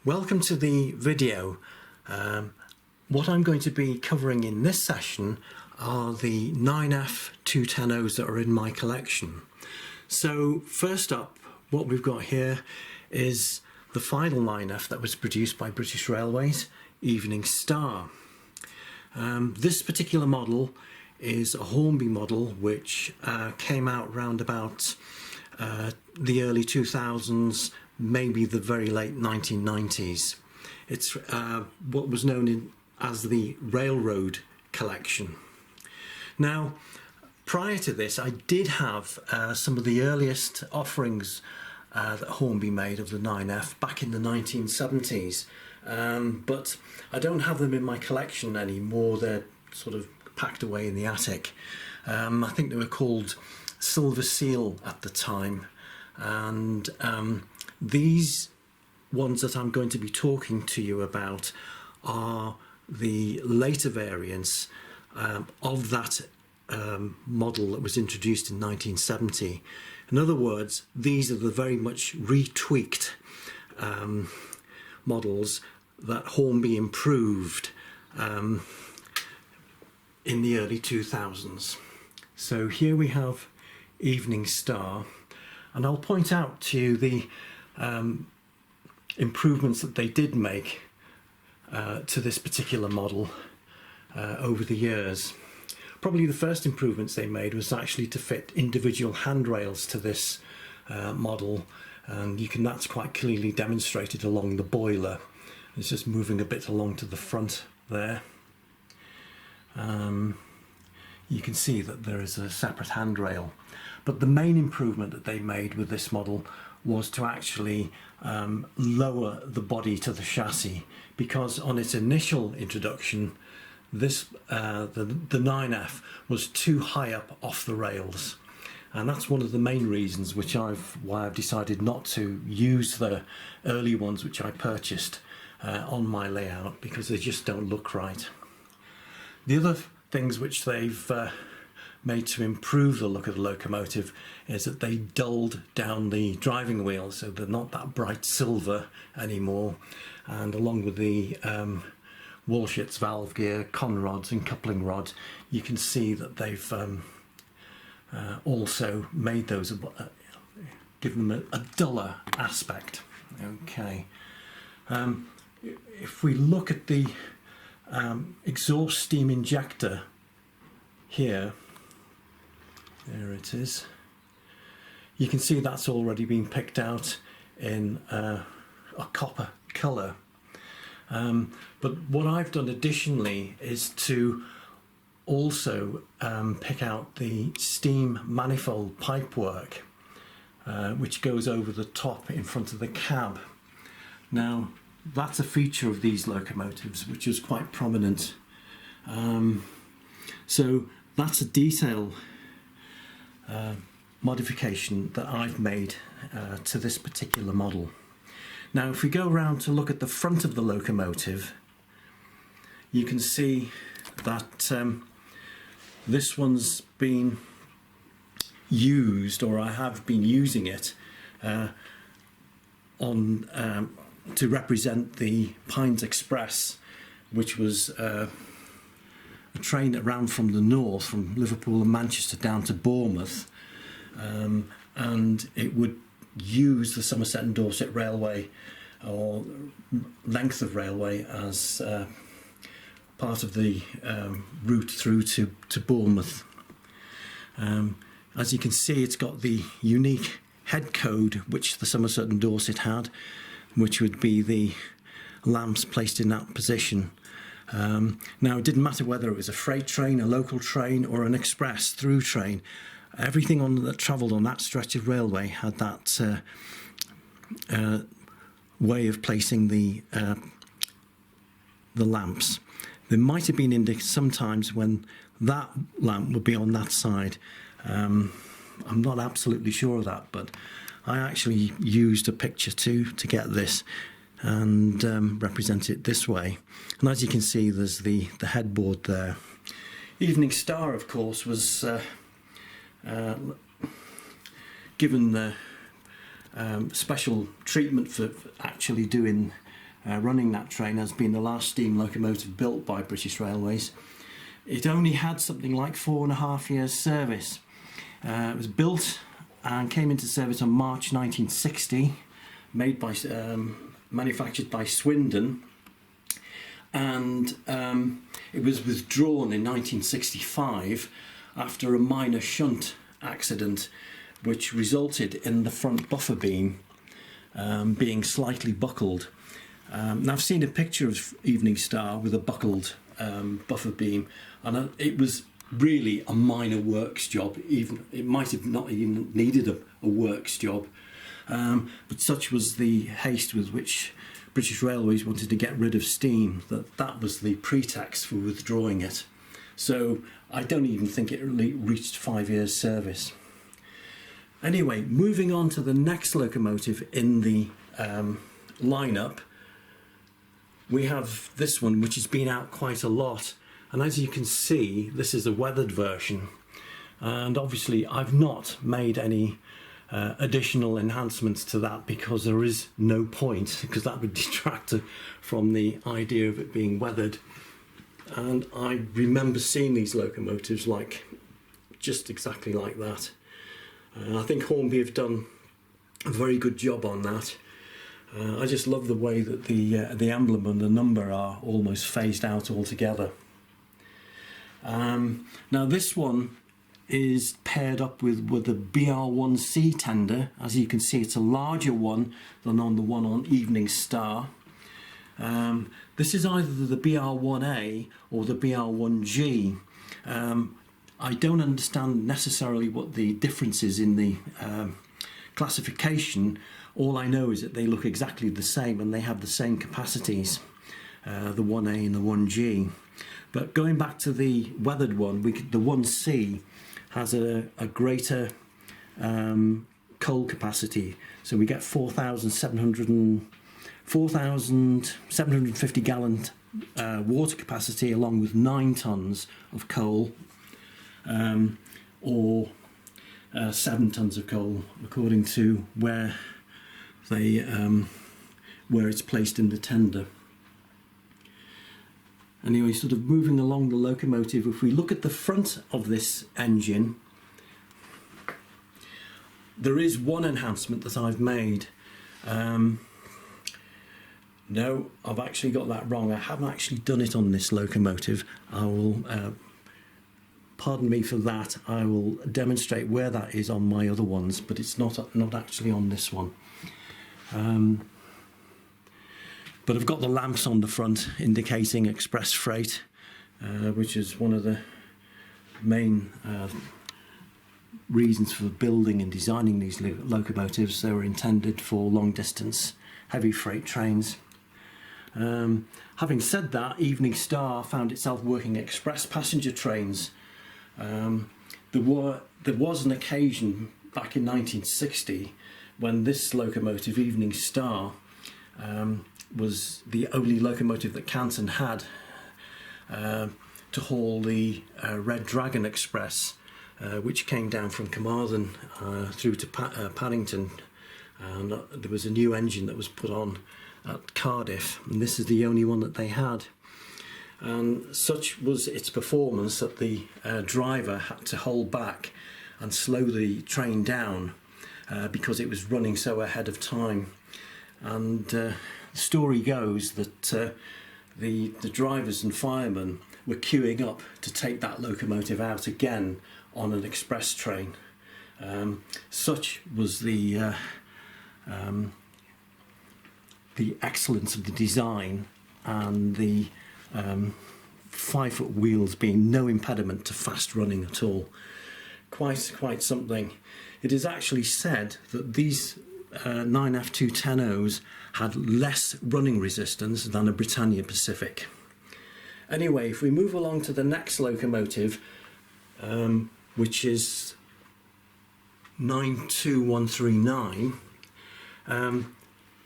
Welcome to the video. What I'm going to be covering in this session are the 9F 210Os that are in my collection. So first up, what we've got here is the final 9F that was produced by British Railways, Evening Star. This particular model is a Hornby model which came out round about the early 2000s, maybe the very late 1990s. It's what was known as the Railroad collection. Now, prior to this, I did have some of the earliest offerings that Hornby made of the 9F back in the 1970s, but I don't have them in my collection anymore. They're sort of packed away in the attic. I think they were called Silver Seal at the time, and these ones that I'm going to be talking to you about are the later variants of that model that was introduced in 1970. In other words, these are the very much retweaked models that Hornby improved in the early 2000s. So here we have Evening Star, and I'll point out to you the improvements that they did make to this particular model over the years. Probably the first improvements they made was actually to fit individual handrails to this model, and that's quite clearly demonstrated along the boiler. It's just moving a bit along to the front there. You can see that there is a separate handrail, but the main improvement that they made with this model was to actually lower the body to the chassis, because on its initial introduction the 9F was too high up off the rails, and that's one of the main reasons why I've decided not to use the early ones which I purchased on my layout, because they just don't look right. The other things which they've made to improve the look of the locomotive is that they dulled down the driving wheels, so they're not that bright silver anymore, and along with the Walshett's valve gear, con rods and coupling rods, you can see that they've also made those given them a duller aspect. Okay, if we look at the exhaust steam injector here, there it is. You can see that's already been picked out in a copper colour. But what I've done additionally is to also pick out the steam manifold pipework, which goes over the top in front of the cab. Now, that's a feature of these locomotives which is quite prominent. So that's a detail modification that I've made to this particular model. Now, if we go around to look at the front of the locomotive, you can see that this one's been used, or I have been using it to represent the Pines Express, which was a train that ran from the north, from Liverpool and Manchester down to Bournemouth, and it would use the Somerset and Dorset Railway, or length of railway, as part of the route through to Bournemouth. As you can see, it's got the unique head code which the Somerset and Dorset had, which would be the lamps placed in that position. Now, it didn't matter whether it was a freight train, a local train, or an express through train. Everything that travelled on that stretch of railway had that way of placing the lamps. There might have been sometimes when that lamp would be on that side. I'm not absolutely sure of that, but I actually used a picture to get this and represent it this way. And as you can see, there's the headboard there. Evening Star, of course, was given the special treatment for actually doing running that train as being the last steam locomotive built by British Railways. It only had something like 4.5 years service. It was built and came into service on March 1960, manufactured by Swindon, and it was withdrawn in 1965 after a minor shunt accident which resulted in the front buffer beam being slightly buckled. Now I've seen a picture of Evening Star with a buckled buffer beam, and it was really a minor works job. Even it might have not even needed a works job, but such was the haste with which British Railways wanted to get rid of steam that was the pretext for withdrawing it. So I don't even think it really reached 5 years service. Anyway, moving on to the next locomotive in the lineup, we have this one, which has been out quite a lot, and as you can see, this is a weathered version, and obviously I've not made any additional enhancements to that because there is no point, because that would detract from the idea of it being weathered. And I remember seeing these locomotives like just exactly like that. I think Hornby have done a very good job on that. I just love the way that the emblem and the number are almost phased out altogether. Now this one is paired up with the BR1C tender. As you can see, it's a larger one than on the one on Evening Star. This is either the BR1A or the BR1G. I don't understand necessarily what the difference is in the classification. All I know is that they look exactly the same and they have the same capacities, the 1A and the 1G. But going back to the weathered one, the 1C has a greater coal capacity. So we get 4,750 gallon water capacity, along with 9 tons of coal, or 7 tons of coal, according to where it's placed in the tender. Anyway, sort of moving along the locomotive, if we look at the front of this engine, there is one enhancement that I've made. No, I've actually got that wrong. I haven't actually done it on this locomotive. I will, pardon me for that, I will demonstrate where that is on my other ones, but it's not actually on this one. But I've got the lamps on the front indicating express freight, which is one of the main reasons for building and designing these locomotives. They were intended for long distance heavy freight trains. Having said that, Evening Star found itself working express passenger trains. There was an occasion back in 1960 when this locomotive, Evening Star, was the only locomotive that Canton had to haul the Red Dragon Express, which came down from Carmarthen through to Paddington, and there was a new engine that was put on at Cardiff, and this is the only one that they had. And such was its performance that the driver had to hold back and slow the train down because it was running so ahead of time. And the story goes that the drivers and firemen were queuing up to take that locomotive out again on an express train. Such was the excellence of the design, and the 5-foot wheels being no impediment to fast running at all. Quite something. It is actually said that these 9F210Os had less running resistance than a Britannia Pacific. Anyway, if we move along to the next locomotive, which is 92139,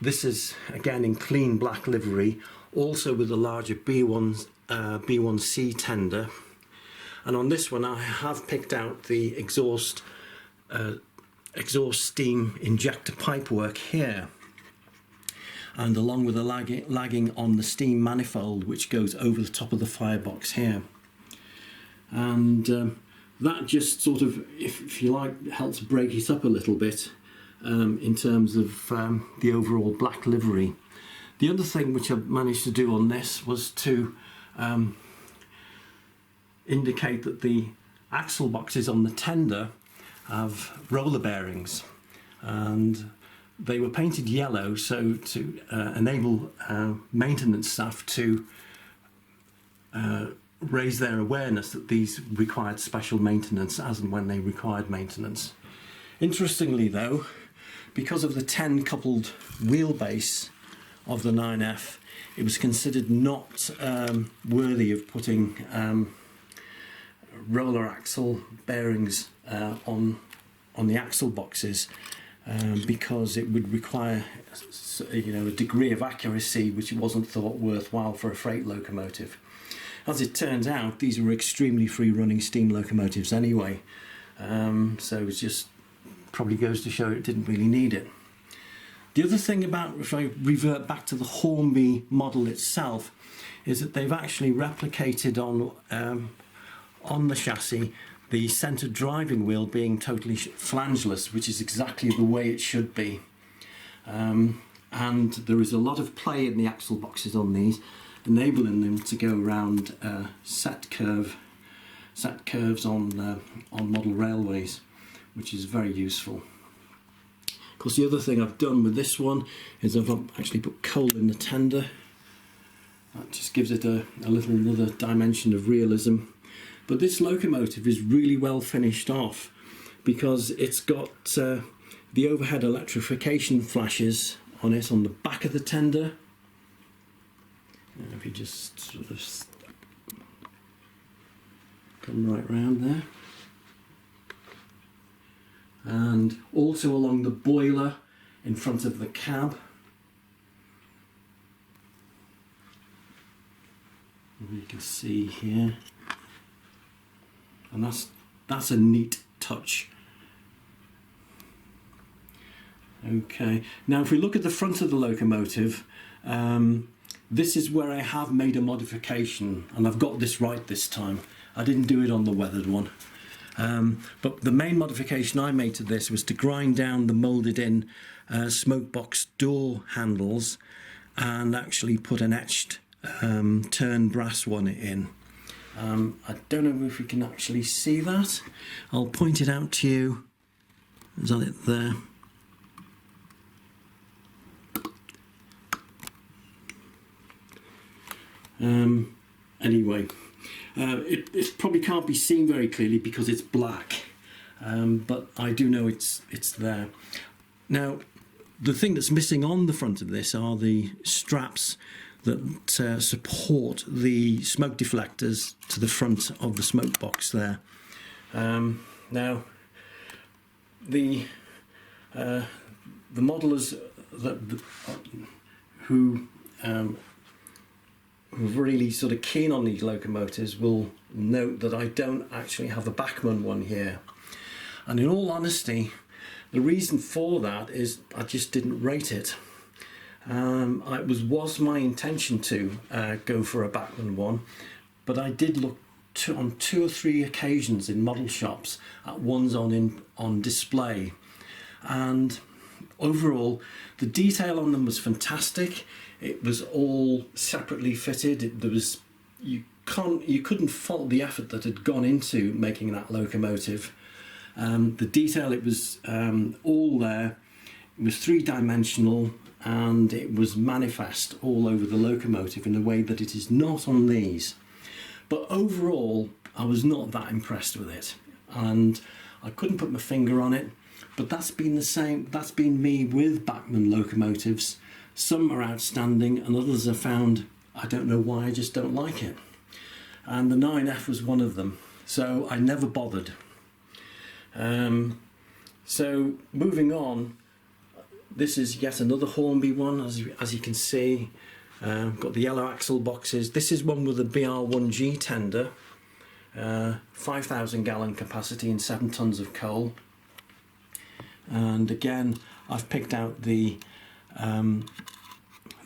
this is again in clean black livery, also with a larger B1C tender, and on this one I have picked out the exhaust steam injector pipework here. and along with the lagging on the steam manifold which goes over the top of the firebox here. And that just sort of, if you like, helps break it up a little bit in terms of the overall black livery. The other thing which I managed to do on this was to indicate that the axle boxes on the tender have roller bearings, and they were painted yellow so to enable maintenance staff to raise their awareness that these required special maintenance as and when they required maintenance. Interestingly though, because of the 10 coupled wheelbase of the 9F, it was considered not worthy of putting roller axle bearings on the axle boxes, because it would require a degree of accuracy which wasn't thought worthwhile for a freight locomotive. As it turns out, these were extremely free running steam locomotives anyway, so it just probably goes to show it didn't really need it. The other thing about, if I revert back to the Hornby model itself, is that they've actually replicated on the chassis the centre driving wheel being totally flangeless, which is exactly the way it should be. And there is a lot of play in the axle boxes on these, enabling them to go around set curves on model railways, which is very useful. Of course, the other thing I've done with this one is I've actually put coal in the tender. That just gives it a little another dimension of realism. But this locomotive is really well finished off because it's got the overhead electrification flashes on it on the back of the tender. If you just sort of come right round there. And also along the boiler in front of the cab. You can see here, and that's a neat touch. Okay, now if we look at the front of the locomotive, this is where I have made a modification, and I've got this right this time. I didn't do it on the weathered one. But the main modification I made to this was to grind down the moulded in smoke box door handles and actually put an etched turn brass one in. I don't know if we can actually see that. I'll point it out to you. Is that it there? Anyway, it probably can't be seen very clearly because it's black, but I do know it's there. Now, the thing that's missing on the front of this are the straps that support the smoke deflectors to the front of the smoke box there. Now, the modelers who are really sort of keen on these locomotives will note that I don't actually have a Bachmann one here. And in all honesty, the reason for that is I just didn't rate it. It was my intention to go for a Bachmann one, but I did look on 2 or 3 occasions in model shops at ones on display, and overall the detail on them was fantastic. It was all separately fitted. You couldn't fault the effort that had gone into making that locomotive. The detail, it was all there. It was 3-dimensional, and it was manifest all over the locomotive in a way that it is not on these. But overall, I was not that impressed with it, and I couldn't put my finger on it. But that's been the same. That's been me with Bachmann locomotives. Some are outstanding, and others I found, I don't know why, I just don't like it. And the 9F was one of them, so I never bothered. So moving on, this is yet another Hornby one, as you can see. Got the yellow axle boxes. This is one with a BR1G tender, 5,000 gallon capacity and 7 tons of coal. And again, I've picked out the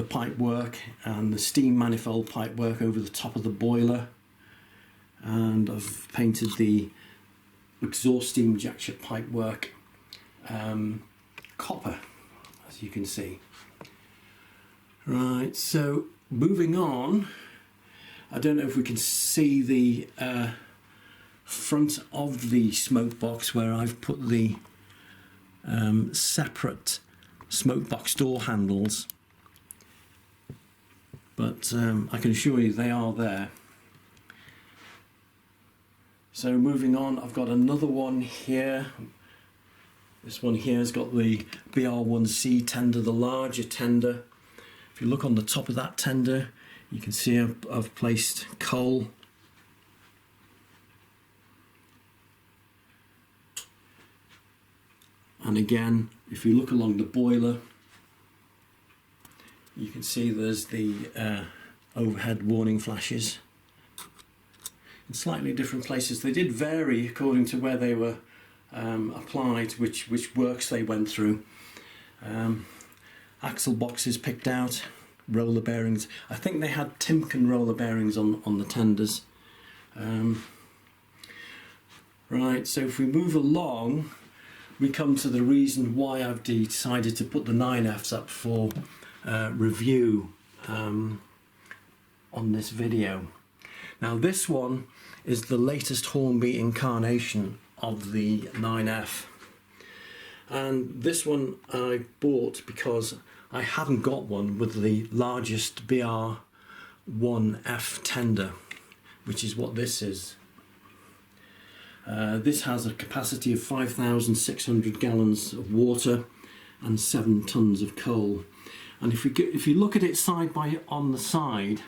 the pipework and the steam manifold pipework over the top of the boiler, and I've painted the exhaust steam injection pipework copper, as you can see. Right, so moving on, I don't know if we can see the front of the smoke box where I've put the separate smoke box door handles, but I can assure you they are there. So moving on, I've got another one here. This one here has got the BR1C tender, the larger tender. If you look on the top of that tender, you can see I've placed coal. And again, if you look along the boiler, you can see there's the overhead warning flashes in slightly different places. They did vary according to where they were applied, which works they went through. Axle boxes picked out, roller bearings. I think they had Timken roller bearings on the tenders. Right, so if we move along, we come to the reason why I've decided to put the 9Fs up for review on this video. Now this one is the latest Hornby incarnation of the 9F, and this one I bought because I hadn't got one with the largest BR1F tender, which is what this is. This has a capacity of 5,600 gallons of water and 7 tons of coal. And if you look at it on the side,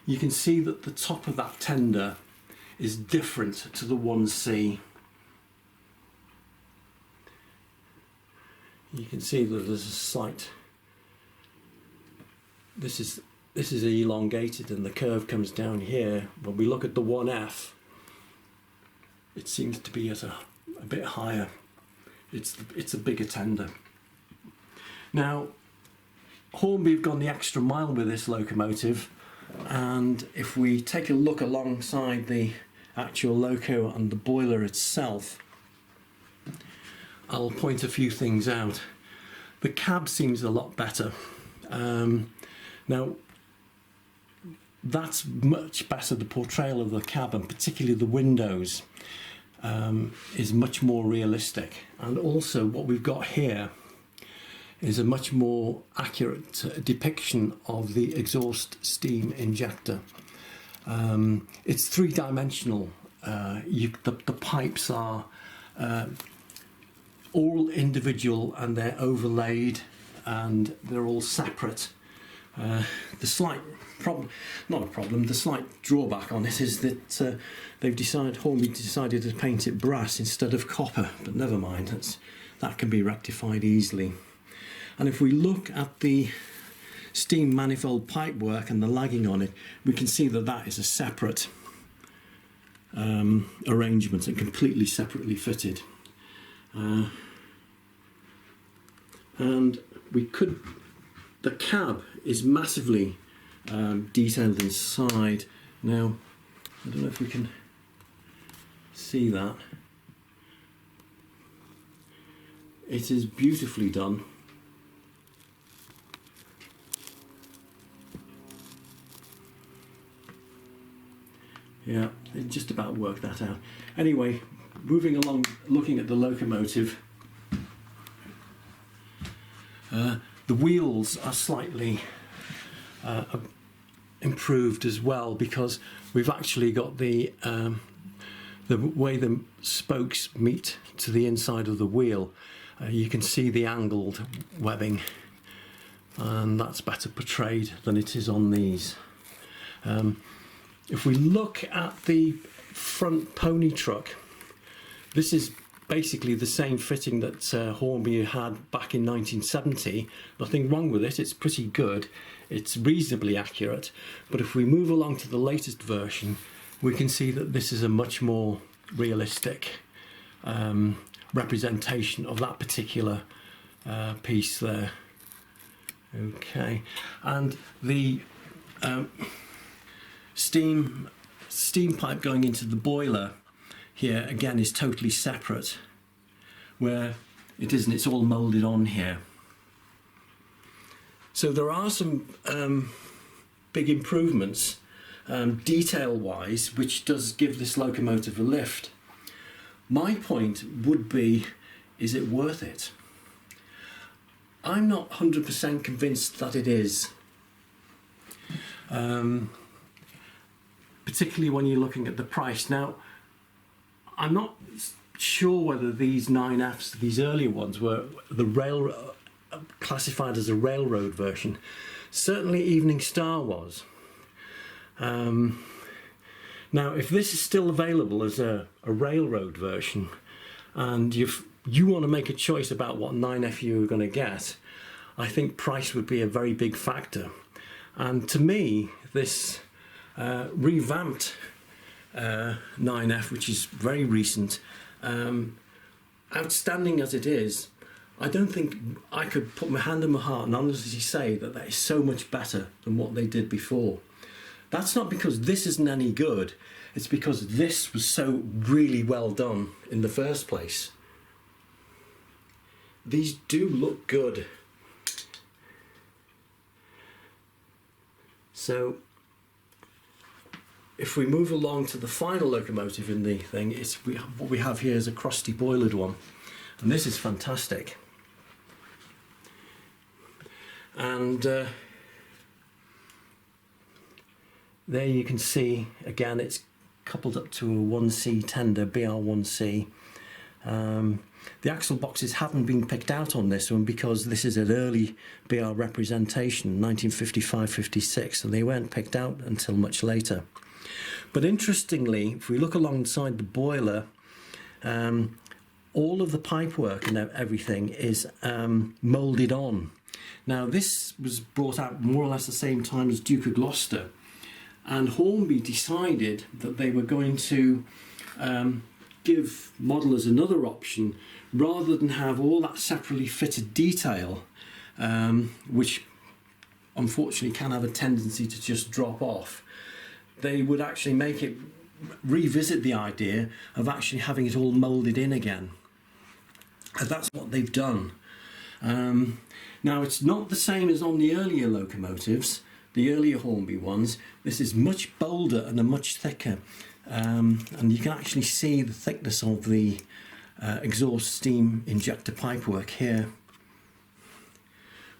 you can see that the top of that tender is different to the 1C. You can see that there's a slight. This is elongated, and the curve comes down here. When we look at the 1F, it seems to be at a bit higher. It's a bigger tender. Now, Hornby have gone the extra mile with this locomotive, and if we take a look alongside the actual loco and the boiler itself, I'll point a few things out. The cab seems a lot better. Now, that's much better. The portrayal of the cab, and particularly the windows, is much more realistic. And also what we've got here is a much more accurate depiction of the exhaust steam injector. It's three-dimensional. The pipes are all individual, and they're overlaid, and they're all separate. The slight the slight drawback on it is that Hornby decided to paint it brass instead of copper, but never mind, that can be rectified easily. And if we look at the steam manifold pipework and the lagging on it, we can see that is a separate arrangement and completely separately fitted. And the cab is massively detailed inside. Now, I don't know if we can see that. It is beautifully done. Yeah, it just about worked that out. Anyway, moving along, looking at the locomotive, the wheels are slightly improved as well, because we've actually got the way the spokes meet to the inside of the wheel. You can see the angled webbing, and that's better portrayed than it is on these. If we look at the front pony truck, this is basically the same fitting that Hornby had back in 1970. Nothing wrong with it, it's pretty good, it's reasonably accurate. But if we move along to the latest version, we can see that this is a much more realistic representation of that particular piece there. Okay, and the steam pipe going into the boiler here again is totally separate, where it isn't, it's all moulded on here. So there are some big improvements detail wise, which does give this locomotive a lift. My point would be, is it worth it? I'm not 100% convinced that it is. Particularly when you're looking at the price. Now, I'm not sure whether these 9Fs, these earlier ones, were classified as a railroad version. Certainly Evening Star was. Now, if this is still available as a railroad version, and you want to make a choice about what 9F you're going to get, I think price would be a very big factor. And to me, this revamped 9F, which is very recent, outstanding as it is, I don't think I could put my hand on my heart and honestly say that that is so much better than what they did before. That's not because this isn't any good, it's because this was so really well done in the first place. These do look good. So if we move along to the final locomotive in the thing, what we have here is a Crosti boilered one, and this is fantastic. And there you can see again it's coupled up to a 1C tender, BR1C. The axle boxes haven't been picked out on this one because this is an early BR representation, 1955-56, and they weren't picked out until much later. But interestingly, if we look alongside the boiler, all of the pipework and everything is moulded on. Now this was brought out more or less the same time as Duke of Gloucester, and Hornby decided that they were going to give modelers another option rather than have all that separately fitted detail, which unfortunately can have a tendency to just drop off. They would actually revisit the idea of actually having it all moulded in again. And that's what they've done. Now it's not the same as on the earlier locomotives, the earlier Hornby ones. This is much bolder and much thicker, and you can actually see the thickness of the exhaust steam injector pipework here.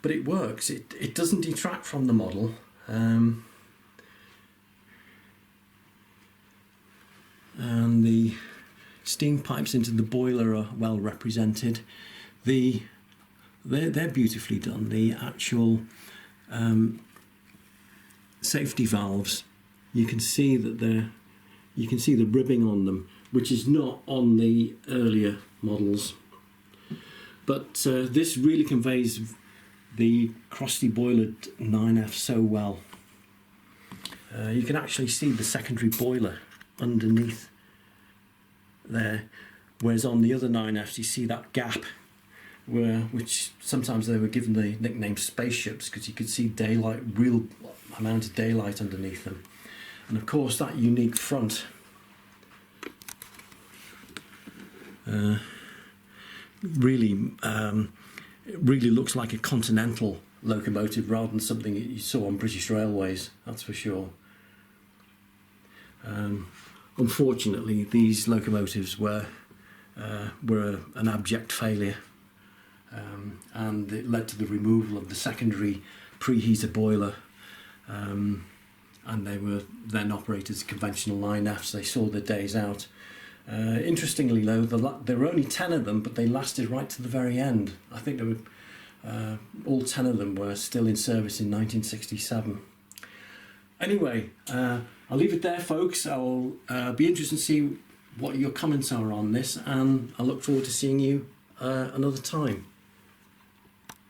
But it works, it doesn't detract from the model. And the steam pipes into the boiler are well represented. They're beautifully done. The actual safety valves, you can see that you can see the ribbing on them, which is not on the earlier models. But this really conveys the Crosti boilered 9F so well. You can actually see the secondary boiler underneath there, whereas on the other 9Fs you see that gap which sometimes they were given the nickname spaceships because you could see daylight, real amount of daylight underneath them. And of course that unique front really looks like a continental locomotive rather than something that you saw on British Railways, that's for sure. Unfortunately, these locomotives were an abject failure, and it led to the removal of the secondary preheater boiler, and they were then operated as conventional 9Fs. They saw their days out. Interestingly though, there were only 10 of them, but they lasted right to the very end. I think there were all 10 of them were still in service in 1967. Anyway, I'll leave it there, folks. I'll be interested to see what your comments are on this, and I look forward to seeing you another time.